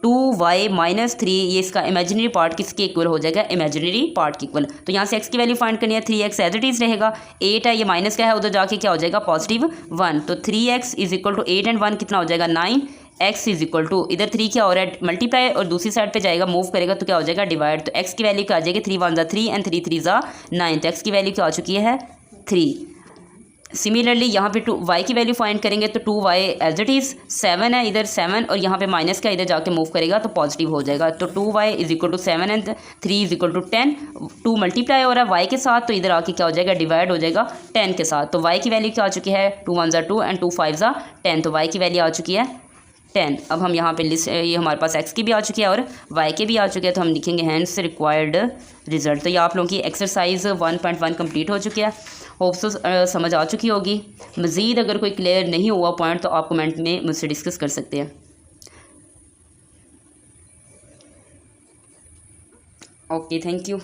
2y - 3 ये इसका इमेजिनरी पार्ट किसके इक्वल हो जाएगा इमेजिनरी पार्ट के इक्वल। तो यहाँ से x की वैल्यू फाइंड करनी है, 3x एज इट इज़ रहेगा, 8 है ये माइनस का है उधर जाके क्या हो जाएगा +1, तो 3x is equal to 8 and 1 कितना हो जाएगा 9, x इज इक्वल टू इधर 3 क्या हो रहा है मल्टीप्लाई और दूसरी साइड पे जाएगा मूव करेगा तो क्या हो जाएगा डिवाइड, तो x की वैल्यू क्या आ जाएगी 3 × 1 = 3 एंड 3 × 3 = 9, तो x की वैल्यू क्या आ चुकी है 3। सिमिलरली यहाँ पे y की वैल्यू फाइंड करेंगे तो 2y एज इट इज़ 7 है इधर 7 और यहाँ पे माइनस का इधर जाके मूव करेगा तो पॉजिटिव हो जाएगा, तो 2y is equal to 7 and 3 is equal to 10, 2 multiply हो रहा है y के साथ तो इधर आके क्या हो जाएगा डिवाइड हो जाएगा 10 के साथ, तो y की वैल्यू क्या आ चुकी है 2 × 1 = 2 एंड 2 × 5 = 10, तो y की वैल्यू आ चुकी है 10। अब हम यहाँ पे लिस्ट, ये हमारे पास x की भी आ चुकी है और y के भी आ चुके हैं, तो हम लिखेंगे हैंस रिक्वायर्ड रिजल्ट। तो ये आप लोगों की एक्सरसाइज 1.1 कंप्लीट हो चुकी है। होप्स समझ आ चुकी होगी। मज़ीद अगर कोई क्लियर नहीं हुआ पॉइंट तो आप कमेंट में मुझसे डिस्कस कर सकते हैं। Okay, thank you.